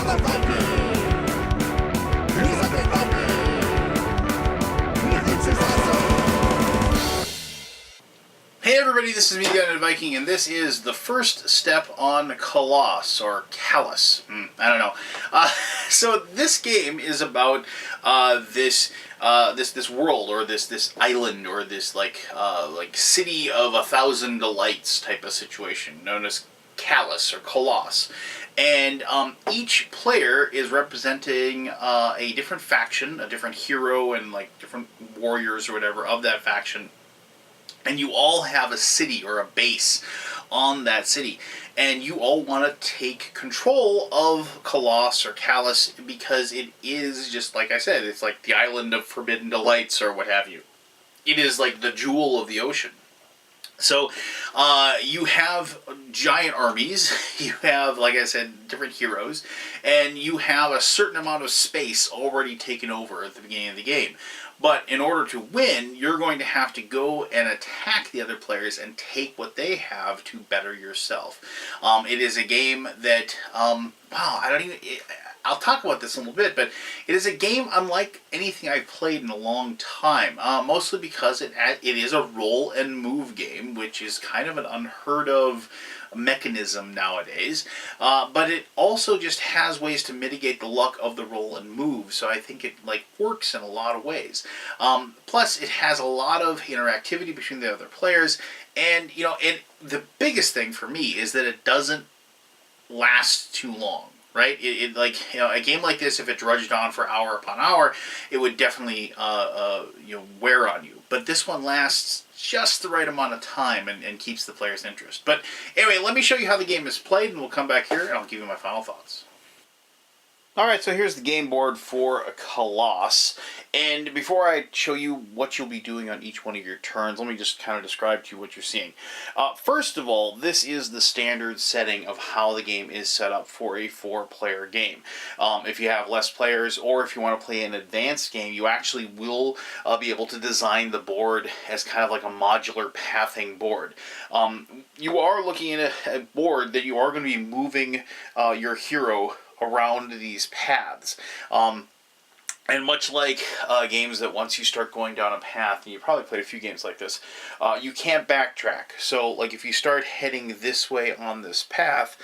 Hey everybody, this is me, the Viking, and this is the first step on Calas, or Calas. I don't know. So this game is about this world, or this island, or this like city of 1,000 delights type of situation, known as Calas or Calas. And each player is representing a different faction, a different hero, and like different warriors or whatever of that faction. And you all have a city or a base on that city. And you all want to take control of Calas or Calas because it is, just like I said, it's like the island of forbidden delights or what have you. It is like the jewel of the ocean. So you have giant armies, you have, like I said, different heroes, and you have a certain amount of space already taken over at the beginning of the game. But in order to win, you're going to have to go and attack the other players and take what they have to better yourself. It is a game that, I'll talk about this in a little bit, but it is a game unlike anything I've played in a long time. Mostly because it is a roll and move game, which is kind of an unheard of mechanism nowadays. But it also just has ways to mitigate the luck of the roll and move, so I think it works in a lot of ways. Plus, it has a lot of interactivity between the other players, and the biggest thing for me is that it doesn't last too long. Right? A game like this, if it drudged on for hour upon hour, it would definitely wear on you. But this one lasts just the right amount of time and keeps the player's interest. But anyway, let me show you how the game is played, and we'll come back here and I'll give you my final thoughts. Alright, so here's the game board for Calas, and before I show you what you'll be doing on each one of your turns, let me just kind of describe to you what you're seeing. First of all, this is the standard setting of how the game is set up for a 4-player game. If you have less players, or if you want to play an advanced game, you actually will be able to design the board as kind of like a modular pathing board. You are looking at a board that you are going to be moving your hero around these paths. And much like games that once you start going down a path, and you probably played a few games like this, you can't backtrack. So like if you start heading this way on this path,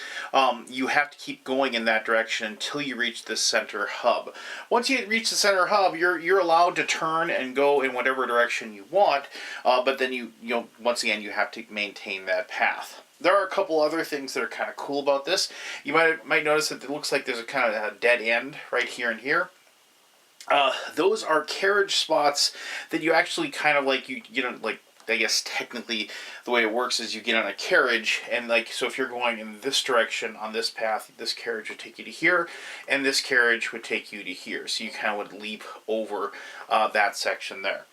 you have to keep going in that direction until you reach the center hub. Once you reach the center hub, you're allowed to turn and go in whatever direction you want, but then you once again you have to maintain that path. There are a couple other things that are kind of cool about this. You might notice that it looks like there's a kind of a dead end right here and here. Those are carriage spots that you actually kind of I guess technically the way it works is you get on a carriage, and so if you're going in this direction on this path, this carriage would take you to here, and this carriage would take you to here. So you kind of would leap over that section there.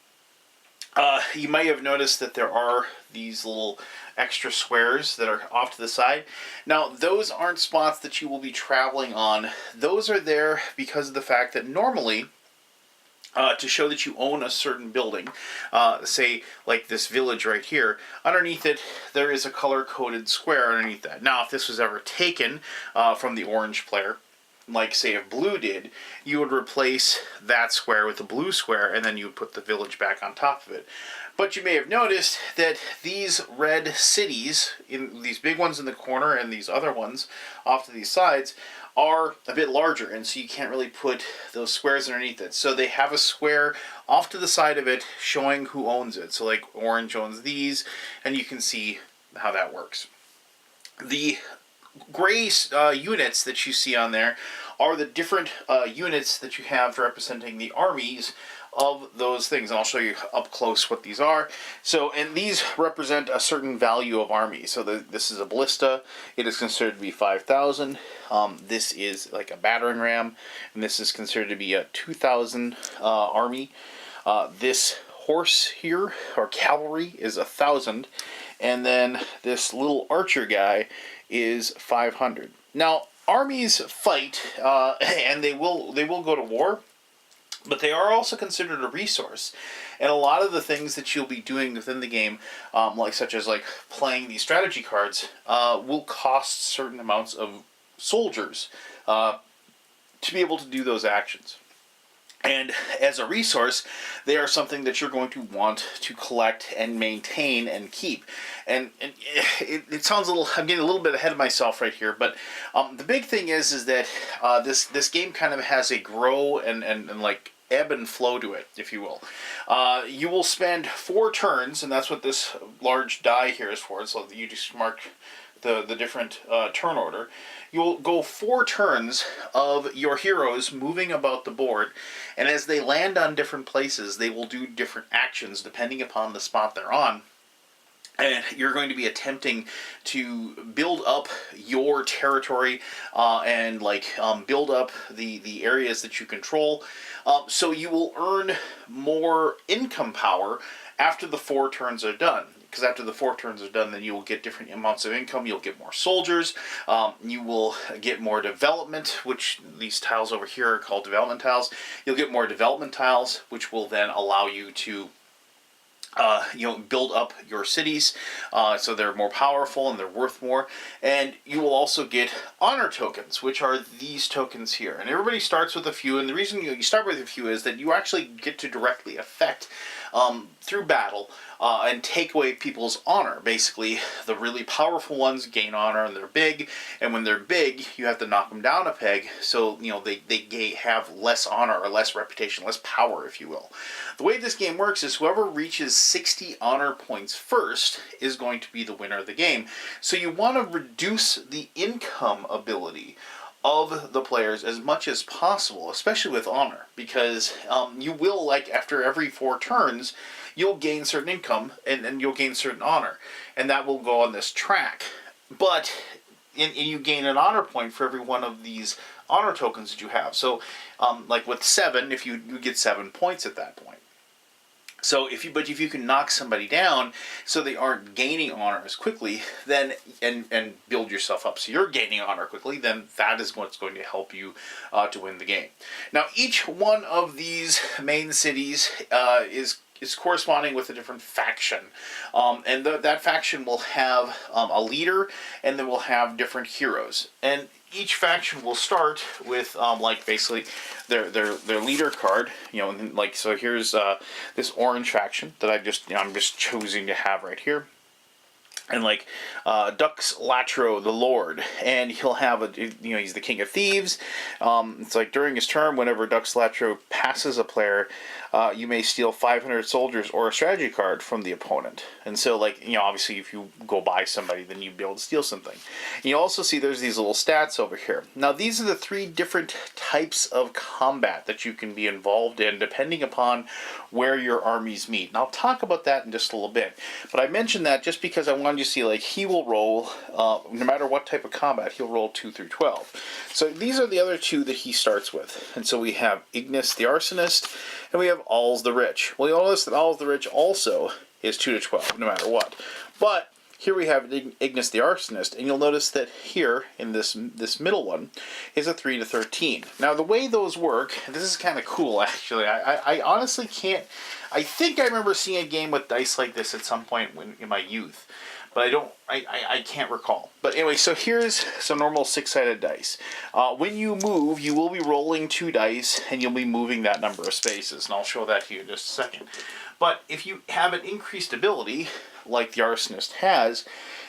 You might have noticed that there are these little extra squares that are off to the side. Now, those aren't spots that you will be traveling on. Those are there because of the fact that normally, to show that you own a certain building, say like this village right here, underneath it there is a color-coded square underneath that. Now, if this was ever taken from the orange player, like say if blue did, you would replace that square with the blue square, and then you would put the village back on top of it. But you may have noticed that these red cities, in these big ones in the corner and these other ones off to these sides, are a bit larger, and so you can't really put those squares underneath it. So they have a square off to the side of it showing who owns it. So like orange owns these, and you can see how that works. The gray units that you see on there are the different units that you have representing the armies of those things, and I'll show you up close what these are. So, and these represent a certain value of army. So this is a ballista. It is considered to be 5,000. This is like a battering ram, and this is considered to be a 2,000 army. This horse here, or cavalry, is 1,000, and then this little archer guy is 500. Now, armies fight, and they will go to war, but they are also considered a resource. And a lot of the things that you'll be doing within the game, such as playing these strategy cards, will cost certain amounts of soldiers. to be able to do those actions. And as a resource, they are something that you're going to want to collect and maintain and keep. And it sounds a little, I'm getting a little bit ahead of myself right here, but the big thing is that this game kind of has a grow and like ebb and flow to it, if you will. You will spend 4 turns, and that's what this large die here is for, so you just mark the different turn order. You'll go 4 turns of your heroes moving about the board, and as they land on different places, they will do different actions depending upon the spot they're on. And you're going to be attempting to build up your territory and build up the areas that you control. So you will earn more income power after the 4 turns are done. Because after the 4 turns are done, then you will get different amounts of income. You'll get more soldiers. You will get more development, which these tiles over here are called development tiles. You'll get more development tiles, which will then allow you to build up your cities, so they're more powerful and they're worth more. And you will also get honor tokens, which are these tokens here. And everybody starts with a few, and the reason you start with a few is that you actually get to directly affect through battle and take away people's honor. Basically, the really powerful ones gain honor, and they're big. And when they're big, you have to knock them down a peg, so they have less honor or less reputation, less power, if you will. The way this game works is whoever reaches 60 honor points first is going to be the winner of the game. So you want to reduce the income ability of the players as much as possible, especially with honor, because you will, after every 4 turns, you'll gain certain income and you'll gain certain honor, and that will go on this track. But you gain an honor point for every one of these honor tokens that you have. So like with 7, if you get 7 points at that point. So if you can knock somebody down so they aren't gaining honor as quickly, then and build yourself up so you're gaining honor quickly, then that is what's going to help you to win the game. Now, each one of these main cities is corresponding with a different faction, and that faction will have a leader, and then will have different heroes. And each faction will start with basically their leader card, and so here's this orange faction that I'm just choosing to have right here. And Dux Latro, the Lord, and he'll have he's the King of Thieves. It's like during his turn, whenever Dux Latro passes a player, you may steal 500 soldiers or a strategy card from the opponent. And so obviously if you go by somebody, then you'd be able to steal something. And you also see there's these little stats over here. Now these are the 3 different types of combat that you can be involved in depending upon where your armies meet. And I'll talk about that in just a little bit. But I mentioned that just because I wanted you to see he will roll, no matter what type of combat, he'll roll 2 through 12. So these are the other 2 that he starts with. And so we have Ignis the Arsonist, and we have Alls the Rich. Well, you'll notice that Alls the Rich also is 2 to 12, no matter what. But here we have Ignis the Arsonist, and you'll notice that here, in this middle one, is a 3 to 13. Now, the way those work, this is kind of cool, actually. I honestly can't... I think I remember seeing a game with dice like this at some point in my youth. But I can't recall. But anyway, so here's some normal 6-sided dice. When you move, you will be rolling 2 dice, and you'll be moving that number of spaces. And I'll show that to you in just a second. But if you have an increased ability, like the Arsonist has,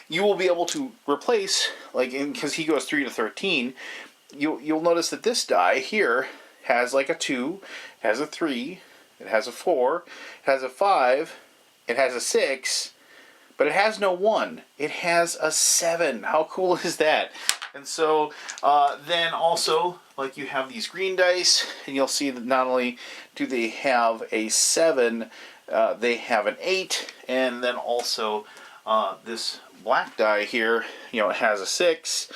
you will be able to replace, because he goes 3 to 13, you'll notice that this die here has a 2, it has a 3, it has a 4, it has a 5, it has a 6, but it has no 1. It has a 7. How cool is that? And so then also, you have these green dice, and you'll see that not only do they have a 7, they have an 8, and then also this black die here, it has a 6,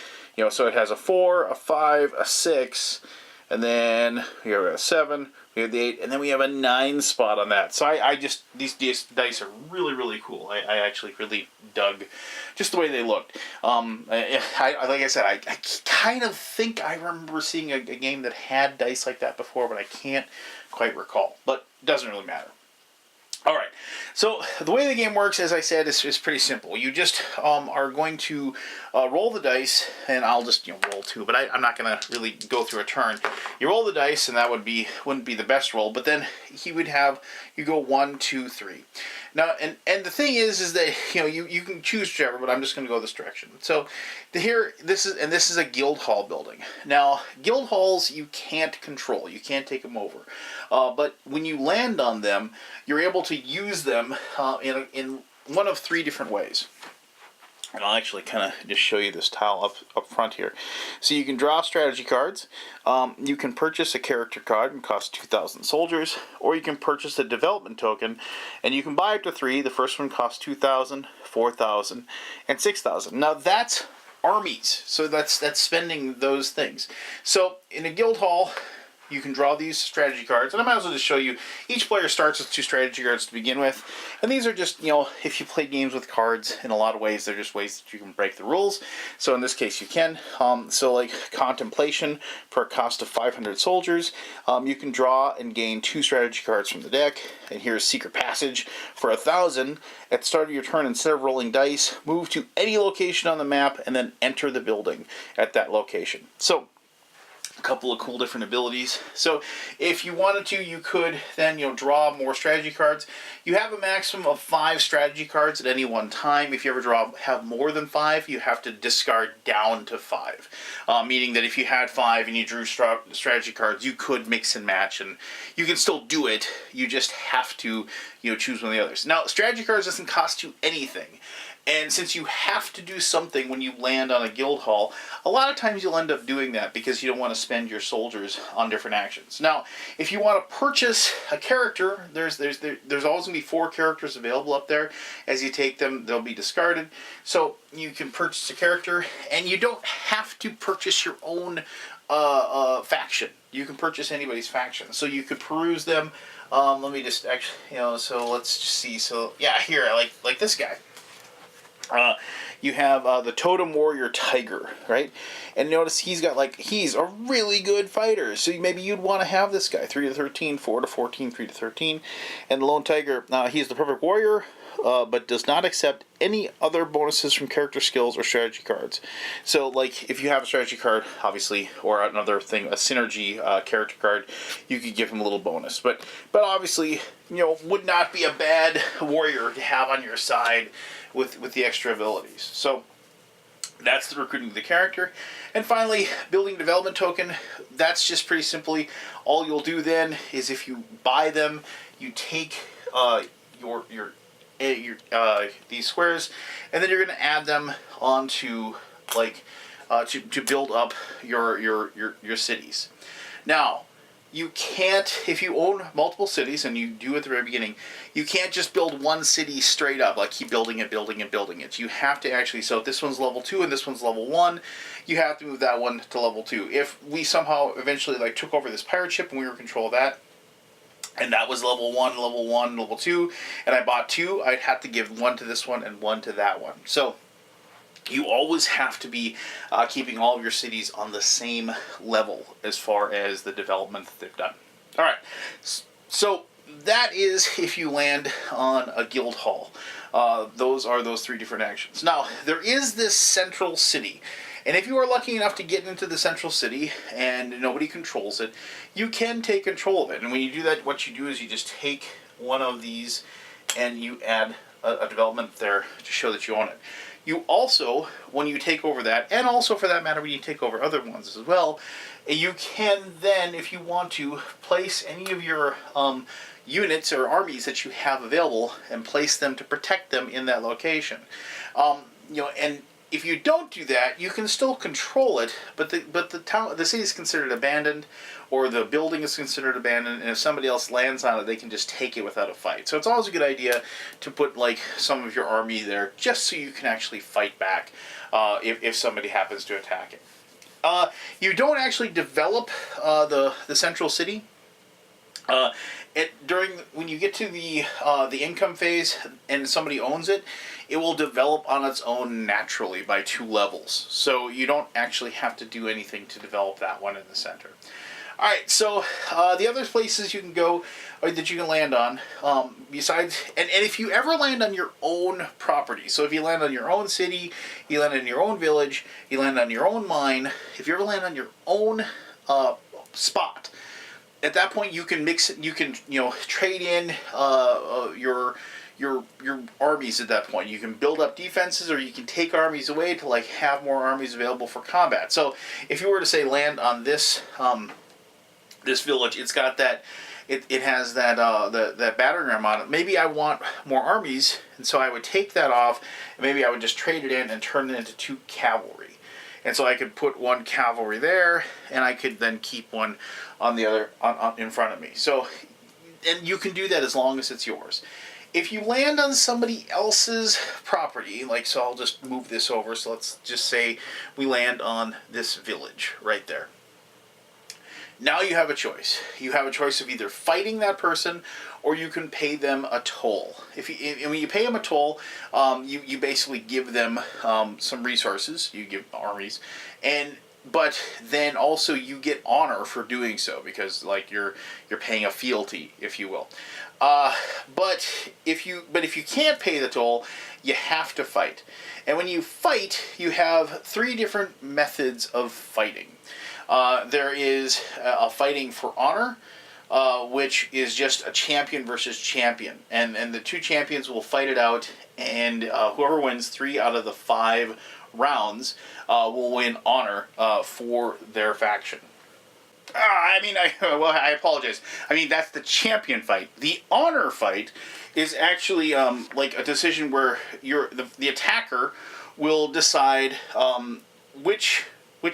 so it has a 4, a 5, a 6, and then we have a 7, we have the 8, and then we have a 9 spot on that. So these dice are really, really cool. I actually really dug just the way they looked. Like I said, I kind of think I remember seeing a game that had dice like that before, but I can't quite recall. But it doesn't really matter. All right. So the way the game works, as I said, is pretty simple. You just are going to roll the dice, and I'll just roll two, but I'm not going to really go through a turn. You roll the dice, and that wouldn't be the best roll. But then he would have you go 1, 2, 3. Now, and the thing is that you can choose whichever, but I'm just going to go this direction. So this is a guild hall building. Now, guild halls you can't control. You can't take them over. But when you land on them, you're able to use them in one of 3 different ways. And I'll actually kind of just show you this tile up front here. So you can draw strategy cards. You can purchase a character card and cost 2,000 soldiers, or you can purchase a development token, and you can buy up to 3. The first one costs 2,000, 4,000, and 6,000. Now that's armies, so that's spending those things. So in a guild hall, you can draw these strategy cards, and I might as well just show you. Each player starts with 2 strategy cards to begin with, and these are just, if you play games with cards, in a lot of ways, they're just ways that you can break the rules. So in this case, you can. So like Contemplation, for a cost of 500 soldiers, you can draw and gain 2 strategy cards from the deck. And here's Secret Passage for 1,000. At the start of your turn, instead of rolling dice, move to any location on the map, and then enter the building at that location. So a couple of cool different abilities. So if you wanted to, you could then draw more strategy cards. You have a maximum of 5 strategy cards at any one time. If you ever have more than 5, you have to discard down to 5. Meaning that if you had 5 and you drew strategy cards, you could mix and match, and you can still do it. You just have to choose one of the others. Now, strategy cards doesn't cost you anything. And since you have to do something when you land on a guild hall, a lot of times you'll end up doing that because you don't want to spend your soldiers on different actions. Now, if you want to purchase a character, there's always going to be 4 characters available up there. As you take them, they'll be discarded. So you can purchase a character, and you don't have to purchase your own faction. You can purchase anybody's faction. So you could peruse them. Let me just actually, so let's just see. So yeah, here I like this guy. You have the Totem Warrior Tiger, right? And notice he's a really good fighter. So maybe you'd want to have this guy. 3 to 13, 4 to 14, 3 to 13. And the Lone Tiger, he's the perfect warrior, but does not accept any other bonuses from character skills or strategy cards. So, like, if you have a strategy card, obviously, or another thing, a synergy character card, you could give him a little bonus. But obviously, would not be a bad warrior to have on your side with the extra abilities. So that's the recruiting of the character. And finally, building development token. That's just pretty simply all you'll do then is if you buy them, you take these squares, and then you're going to add them onto to build up your cities. Now, you can't, if you own multiple cities, and you do at the very beginning, you can't just build one city straight up, like keep building it. You have to actually, so if this one's level 2 and this one's level 1, you have to move that one to level 2. If we somehow eventually took over this pirate ship and we were in control of that, and that was level 1, level 2, and I bought 2, I'd have to give 1 to this one and 1 to that one. So you always have to be keeping all of your cities on the same level as far as the development that they've done. All right, so that is if you land on a guild hall. Those are those 3 different actions. Now, there is this central city. And if you are lucky enough to get into the central city and nobody controls it, you can take control of it. And when you do that, what you do is you just take one of these and you add a development there to show that you own it. You also, when you take over that, and also for that matter when you take over other ones as well, you can then, if you want to, place any of your units or armies that you have available and place them to protect them in that location. And if you don't do that, you can still control it, but the city is considered abandoned, or the building is considered abandoned, and if somebody else lands on it, they can just take it without a fight. So it's always a good idea to put some of your army there, just so you can actually fight back if somebody happens to attack it. You don't actually develop the central city. When you get to the income phase and somebody owns it, it will develop on its own naturally by 2 levels. So you don't actually have to do anything to develop that one in the center. All right, so the other places you can go, or that you can land on, besides, and if you ever land on your own property, so if you land on your own city, you land on your own village, you land on your own mine, if you ever land on your own spot, at that point you can mix it, you can, trade in your armies. At that point you can build up defenses, or you can take armies away to like have more armies available for combat. So if you were to say land on this this village, it's got that, it has that that battering ram on it. Maybe I want more armies, and so I would take that off, and maybe I would just trade it in and turn it into 2 cavalry. And so I could put 1 cavalry there, and I could then keep 1 on the other in front of me. So, and you can do that as long as it's yours. If you land on somebody else's property, like, so I'll just move this over. So let's just say we land on this village right there. Now you have a choice. You have a choice of either fighting that person, or you can pay them a toll. When you pay them a toll, you basically give them some resources. You give armies, but then also you get honor for doing so, because like you're paying a fealty, if you will. But if you can't pay the toll, you have to fight. And when you fight, you have 3 different methods of fighting. There is a fighting for honor, which is just a champion versus champion. And the 2 champions will fight it out, and whoever wins 3 out of the 5 rounds will win honor for their faction. I apologize. I mean, that's the champion fight. The honor fight is actually like a decision where the attacker will decide which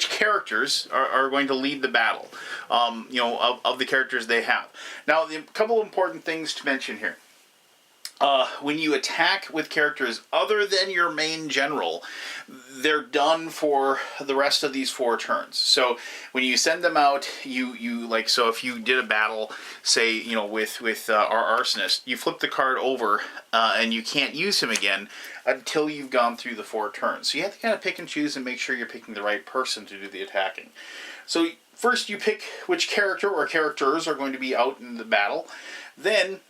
characters are going to lead the battle, of the characters they have. Now, a couple important things to mention here. When you attack with characters other than your main general, they're done for the rest of these 4 turns. So when you send them out, so if you did a battle, say, with our arsonist, you flip the card over, and you can't use him again until you've gone through the 4 turns. So you have to kind of pick and choose and make sure you're picking the right person to do the attacking. So first you pick which character or characters are going to be out in the battle. Then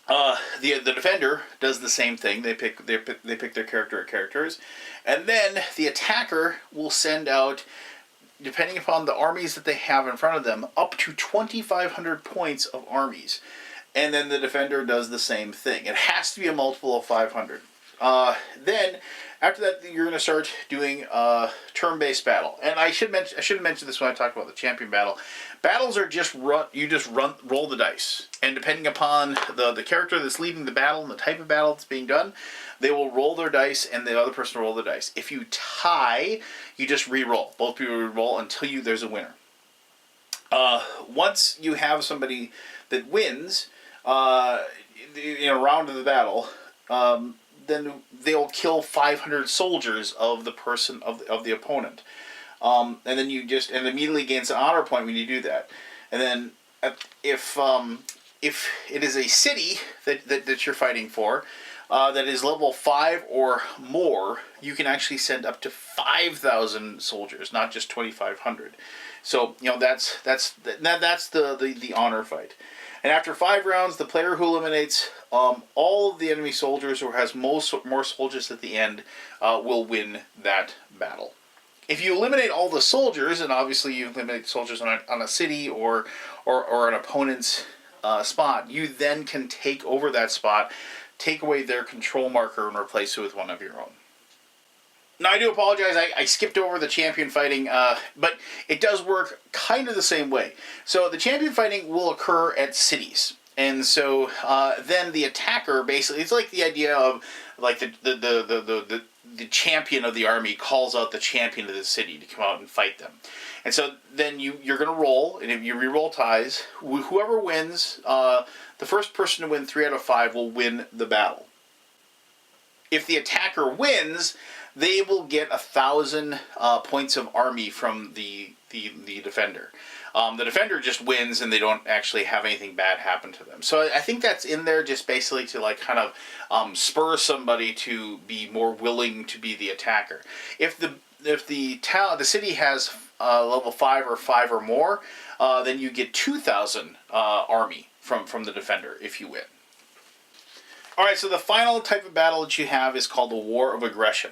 the defender does the same thing. They pick their character or characters, and then the attacker will send out, depending upon the armies that they have in front of them, up to 2,500 points of armies, and then the defender does the same thing. It has to be a multiple of 500. Then after that, you're going to start doing turn-based battle. And I should have mentioned this when I talked about the champion battle. Battles are just roll the dice, and depending upon the character that's leading the battle and the type of battle that's being done, they will roll their dice, and the other person will roll the dice. If you tie, you just re-roll. Both people re-roll until there's a winner. Once you have somebody that wins in a round of the battle, then they'll kill 500 soldiers of the person of the opponent, and then and immediately gains an honor point when you do that. And then if it is a city that you're fighting for, that is level 5 or more, you can actually send up to 5,000 soldiers, not just 2,500. So that's the honor fight. And after 5 rounds, the player who eliminates all of the enemy soldiers, or has more soldiers at the end, will win that battle. If you eliminate all the soldiers, and obviously you eliminate soldiers on a city or an opponent's spot, you then can take over that spot, take away their control marker, and replace it with one of your own. Now, I do apologize, I skipped over the champion fighting, but it does work kind of the same way. So the champion fighting will occur at cities. And so then the attacker, basically, it's like the idea of like the champion of the army calls out the champion of the city to come out and fight them. And so then you're going to roll, and if you re-roll ties, whoever wins, the first person to win 3 out of 5 will win the battle. If the attacker wins, they will get 1,000 points of army from the defender. The defender just wins, and they don't actually have anything bad happen to them. So I think that's in there just basically to like kind of spur somebody to be more willing to be the attacker. If the city has level 5 or 5 or more, then you get 2,000 army from the defender if you win. All right, so the final type of battle that you have is called the War of Aggression.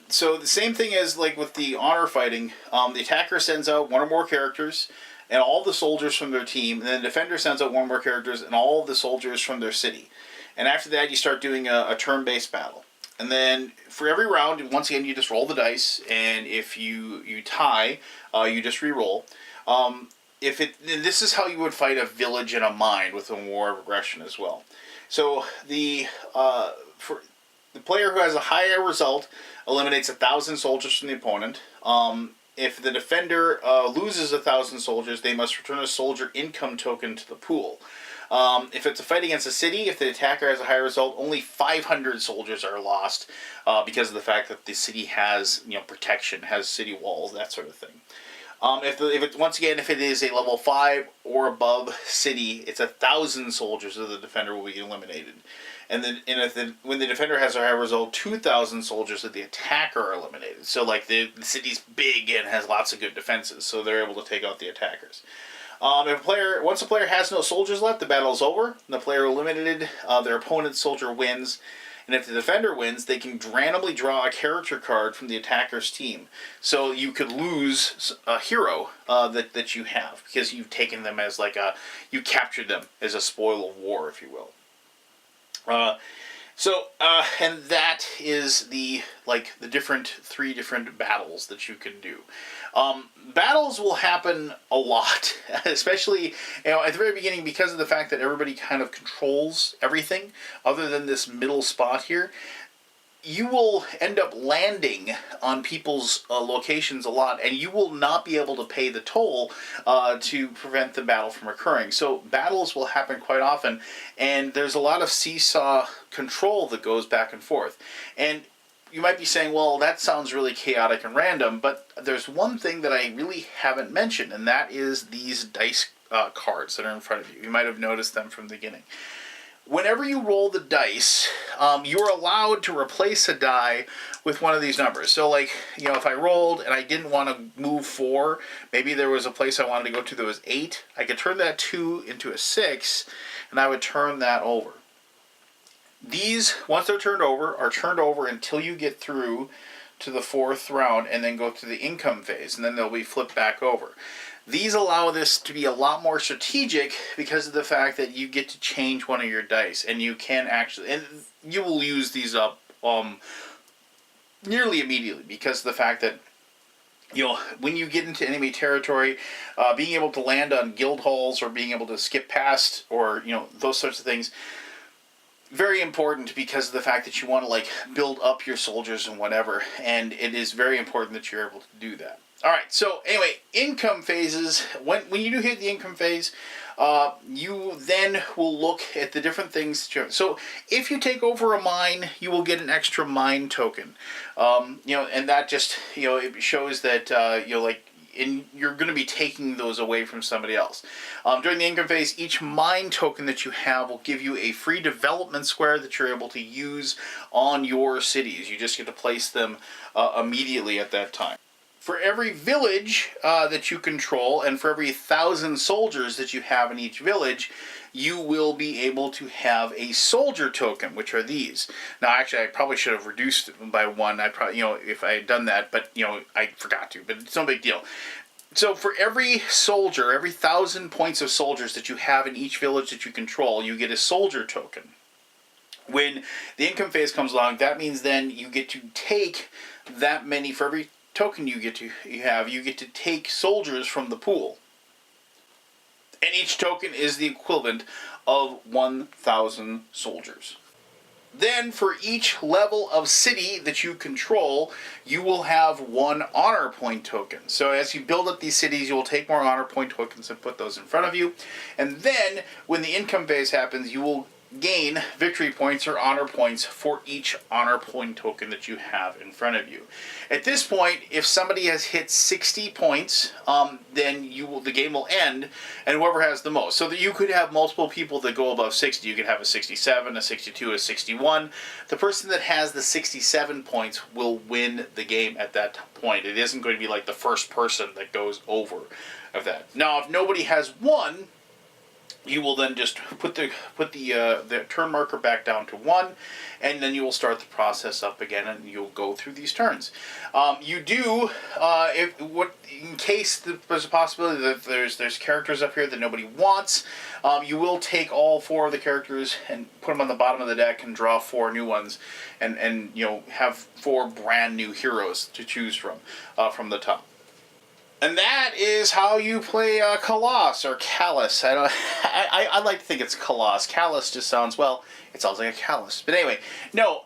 So the same thing as like with the honor fighting, the attacker sends out one or more characters and all the soldiers from their team, and then the defender sends out one or more characters and all the soldiers from their city. And after that, you start doing a turn-based battle. And then for every round, once again, you just roll the dice, and if you tie, you just re-roll. This is how you would fight a village and a mine with a War of Aggression as well. So for the player who has a higher result eliminates 1,000 soldiers from the opponent. If the defender loses 1,000 soldiers, they must return a soldier income token to the pool. If it's a fight against a city, if the attacker has a higher result, only 500 soldiers are lost because of the fact that the city has protection, has city walls, that sort of thing. If it is a level 5 or above city, it's 1,000 soldiers of the defender will be eliminated. And then when the defender has a high result, 2,000 soldiers of the attacker are eliminated. So like the city's big and has lots of good defenses, so they're able to take out the attackers. Once a player has no soldiers left, the battle is over. The player eliminated, their opponent's soldier wins. And if the defender wins, they can randomly draw a character card from the attacker's team. So you could lose a hero that you have because you've taken them as you captured them as a spoil of war, if you will. And that is the three different battles that you can do. Battles will happen a lot, especially at the very beginning because of the fact that everybody kind of controls everything other than this middle spot here. You will end up landing on people's locations a lot, and you will not be able to pay the toll to prevent the battle from occurring. So battles will happen quite often, and there's a lot of seesaw control that goes back and forth. And you might be saying, well, that sounds really chaotic and random, but there's one thing that I really haven't mentioned, and that is these dice cards that are in front of you. You might have noticed them from the beginning. Whenever you roll the dice, you're allowed to replace a die with one of these numbers. So if I rolled and I didn't want to move 4, maybe there was a place I wanted to go to that was 8, I could turn that 2 into a 6, and I would turn that over. These, once they're turned over, are turned over until you get through to the 4th round and then go to the income phase, and then they'll be flipped back over. These allow this to be a lot more strategic because of the fact that you get to change one of your dice, and you can actually, and you will use these up nearly immediately because of the fact that when you get into enemy territory, being able to land on guild halls or being able to skip past or those sorts of things, very important because of the fact that you want to build up your soldiers and whatever, and it is very important that you're able to do that. All right, so anyway, income phases. When you do hit the income phase, you then will look at the different things that you have. So if you take over a mine, you will get an extra mine token. And that just it shows that you're going to be taking those away from somebody else. During the income phase, each mine token that you have will give you a free development square that you're able to use on your cities. You just get to place them immediately at that time. For every village that you control, and for every 1,000 soldiers that you have in each village, you will be able to have a soldier token, which are these. Now, actually, I probably should have reduced it by 1. I probably, if I had done that, but I forgot to. But it's no big deal. So for every soldier, every 1,000 points of soldiers that you have in each village that you control, you get a soldier token. When the income phase comes along, that means then you get to take that many for every token you get to take soldiers from the pool, and each token is the equivalent of 1,000 soldiers. Then for each level of city that you control, you will have 1 honor point token. So as you build up these cities, you will take more honor point tokens and put those in front of you, and then when the income phase happens, you will gain victory points or honor points for each honor point token that you have in front of you. At this point, if somebody has hit 60 points, then the game will end, and whoever has the most. So that you could have multiple people that go above 60. You could have a 67, a 62, a 61. The person that has the 67 points will win the game at that point. It isn't going to be like the first person that goes over of that. Now, if nobody has one, you will then just put the turn marker back down to 1, and then you will start the process up again, and you'll go through these turns. You do, in case there's a possibility that there's characters up here that nobody wants, you will take all 4 of the characters and put them on the bottom of the deck and draw 4 new ones, and have 4 brand new heroes to choose from the top. And that is how you play Calas or Calas. I like to think it's Calas. Calas just sounds, well, it sounds like a callus. But anyway, no,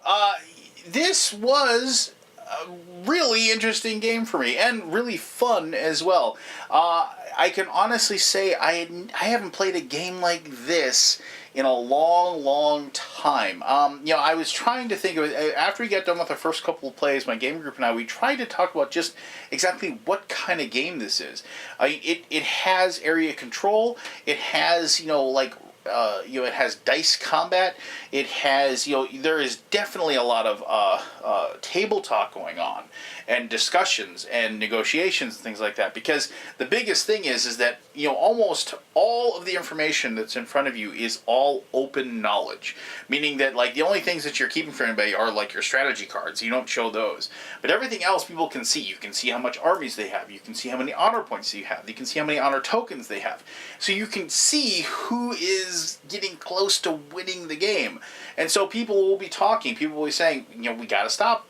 this was a really interesting game for me and really fun as well. I can honestly say I haven't played a game like this in a long, long time. I was trying to think of it. After we got done with our first couple of plays, my game group and I, we tried to talk about just exactly what kind of game this is. It has area control. It has, it has dice combat. It has, there is definitely a lot of table talk going on, and discussions and negotiations and things like that. Because the biggest thing is that, almost all of the information that's in front of you is all open knowledge. Meaning that, the only things that you're keeping for anybody are, your strategy cards. You don't show those. But everything else people can see. You can see how much armies they have. You can see how many honor points you have. You can see how many honor tokens they have. So you can see who is getting close to winning the game. And so people will be talking. People will be saying, we got to stop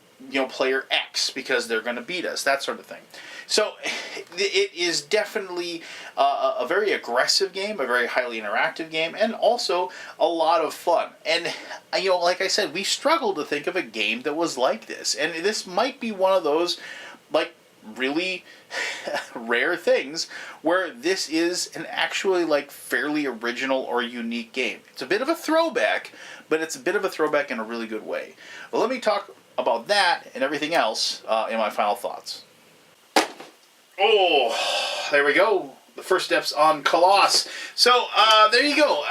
player X because they're going to beat us, that sort of thing. So it is definitely a very aggressive game, a very highly interactive game, and also a lot of fun. And, like I said, we struggled to think of a game that was like this. And this might be one of those, really rare things where this is an actually, fairly original or unique game. It's a bit of a throwback, but it's a bit of a throwback in a really good way. Well, let me talk about that and everything else in my final thoughts. Oh, there we go. The first steps on Calas. So, there you go.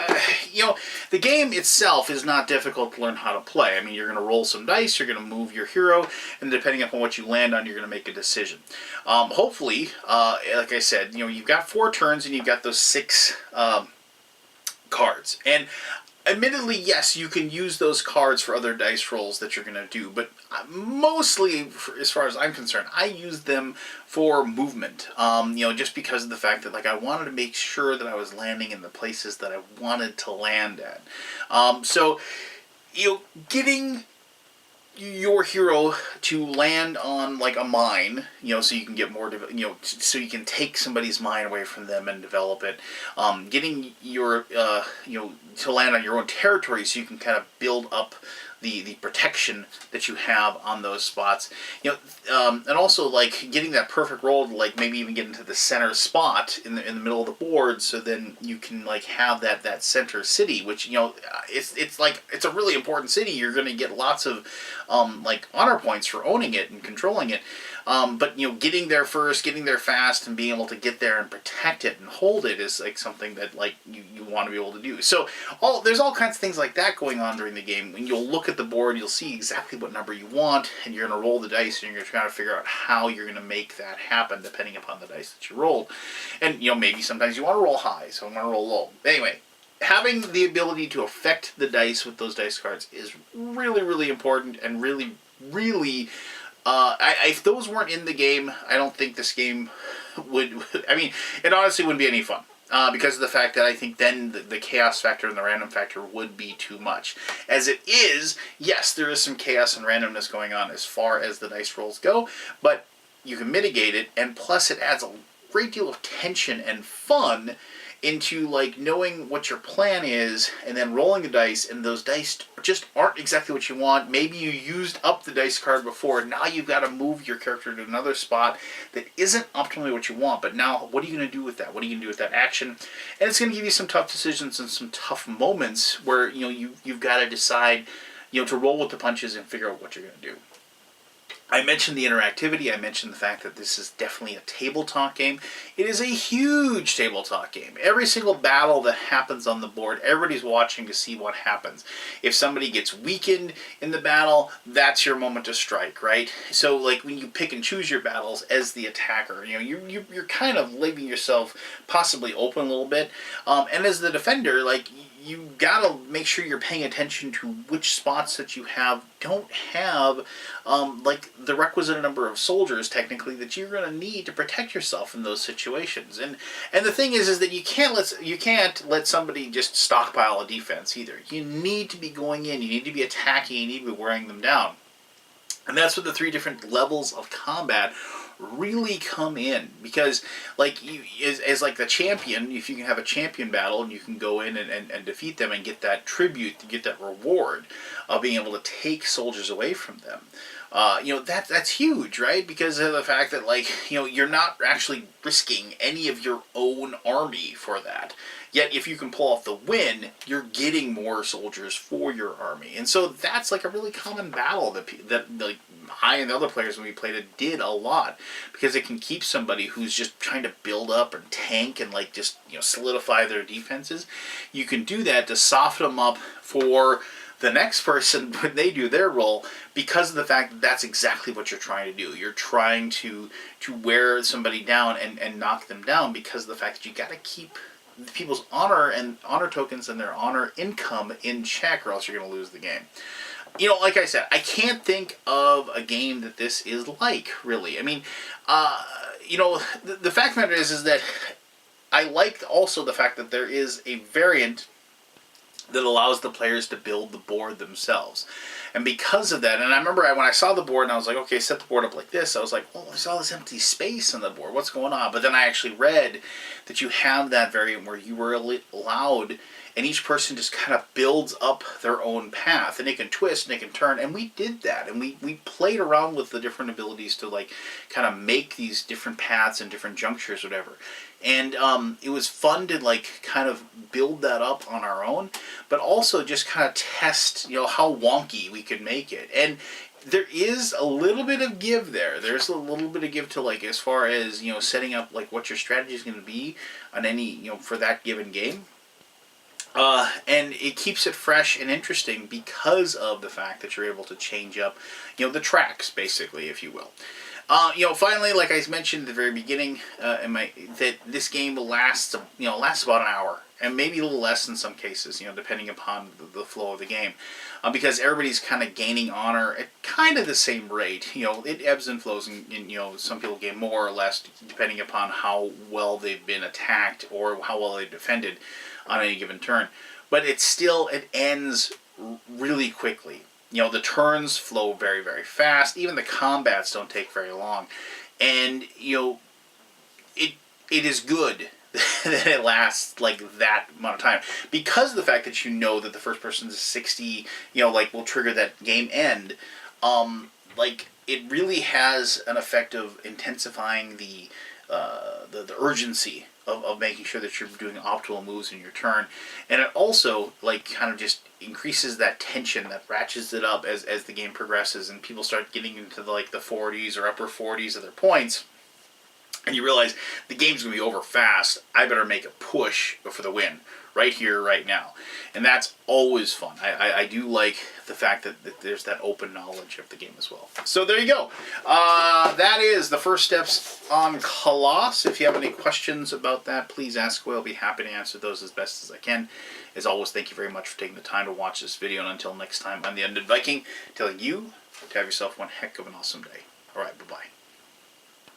The game itself is not difficult to learn how to play. I mean, you're going to roll some dice, you're going to move your hero, and depending upon what you land on, you're going to make a decision. Hopefully, like I said, you've got 4 turns and you've got those 6 cards. And admittedly, yes, you can use those cards for other dice rolls that you're going to do, but mostly, as far as I'm concerned, I use them for movement, just because of the fact that, I wanted to make sure that I was landing in the places that I wanted to land at. So, getting your hero to land on a mine, so you can get more, so you can take somebody's mine away from them and develop it. Getting your, to land on your own territory, so you can kind of build up the protection that you have on those spots. And also getting that perfect roll to maybe even get into the center spot in the middle of the board, so then you can have that center city, which it's a really important city. You're going to get lots of honor points for owning it and controlling it. But getting there first, getting there fast, and being able to get there and protect it and hold it is something that you want to be able to do. So there's all kinds of things like that going on during the game. When you'll look at the board, you'll see exactly what number you want, and you're going to roll the dice, and you're going to try to figure out how you're going to make that happen depending upon the dice that you rolled. And maybe sometimes you want to roll high, so I'm going to roll low. Anyway, having the ability to affect the dice with those dice cards is really, really important, and really, really. If those weren't in the game, I don't think this game would. I mean, it honestly wouldn't be any fun. Because of the fact that I think then the chaos factor and the random factor would be too much. As it is, yes, there is some chaos and randomness going on as far as the dice rolls go, but you can mitigate it, and plus it adds a great deal of tension and fun into like knowing what your plan is and then rolling the dice, and those dice just aren't exactly what you want. Maybe you used up the dice card before, now you've got to move your character to another spot that isn't optimally what you want, but now what are you going to do with that? What are you going to do with that action? And it's going to give you some tough decisions and some tough moments where you've got to decide to roll with the punches and figure out what you're going to do. I mentioned the interactivity. I mentioned the fact that this is definitely a tabletop game. It is a huge tabletop game. Every single battle that happens on the board, everybody's watching to see what happens. If somebody gets weakened in the battle, that's your moment to strike, right? So, like, when you pick and choose your battles as the attacker, you're kind of leaving yourself possibly open a little bit. And as the defender, like, you gotta make sure you're paying attention to which spots that you don't have like the requisite number of soldiers technically that you're gonna need to protect yourself in those situations. And the thing is that you can't let somebody just stockpile a defense either. You need to be going in. You need to be attacking. You need to be wearing them down. And that's what the 3 different levels of combat really come in, because like as like the champion, if you can have a champion battle and you can go in and defeat them and get that tribute, to get that reward of being able to take soldiers away from them, that's huge, right? Because of the fact that you're not actually risking any of your own army for that. Yet if you can pull off the win, you're getting more soldiers for your army. And so that's like a really common battle that like I and the other players when we played it did a lot, because it can keep somebody who's just trying to build up and tank and like just solidify their defenses. You can do that to soften them up for the next person when they do their role, because of the fact that that's exactly what you're trying to do. You're trying to wear somebody down and knock them down, because of the fact that you got to keep people's honor and honor tokens and their honor income in check, or else you're going to lose the game. Like I said, I can't think of a game that this is like, really. I mean, the fact of the matter is that I liked also the fact that there is a variant that allows the players to build the board themselves. And because of that, and I remember when I saw the board and I was like, okay, set the board up like this, I was like, oh, there's all this empty space on the board. What's going on? But then I actually read that you have that variant where you were allowed, and each person just kind of builds up their own path, and they can twist and they can turn, and we did that, and we played around with the different abilities to like kind of make these different paths and different junctures, whatever. And it was fun to like kind of build that up on our own, but also just kind of test, how wonky we could make it. And there is a little bit of give there. There's a little bit of give to like as far as setting up like what your strategy is going to be on any for that given game. And it keeps it fresh and interesting because of the fact that you're able to change up, the tracks, basically, if you will. Finally, like I mentioned at the very beginning, that this game lasts about an hour, and maybe a little less in some cases, depending upon the flow of the game, because everybody's kind of gaining honor at kind of the same rate. It ebbs and flows, and some people gain more or less depending upon how well they've been attacked or how well they've defended on any given turn. But it ends really quickly. The turns flow very, very fast. Even the combats don't take very long. And, it is good that it lasts like that amount of time. Because of the fact that that the first person's 60, will trigger that game end, it really has an effect of intensifying the urgency of making sure that you're doing optimal moves in your turn. And it also kind of just increases that tension, that ratchets it up as the game progresses and people start getting into the 40s or upper 40s of their points, and you realize the game's going to be over fast. I better make a push for the win right here, right now. And that's always fun. I do like the fact that there's that open knowledge of the game as well. So there you go. That is the first steps on Calas. If you have any questions about that, please ask away. I'll be happy to answer those as best as I can. As always, thank you very much for taking the time to watch this video. And until next time, I'm the Undead Viking, telling you to have yourself one heck of an awesome day. All right, bye-bye.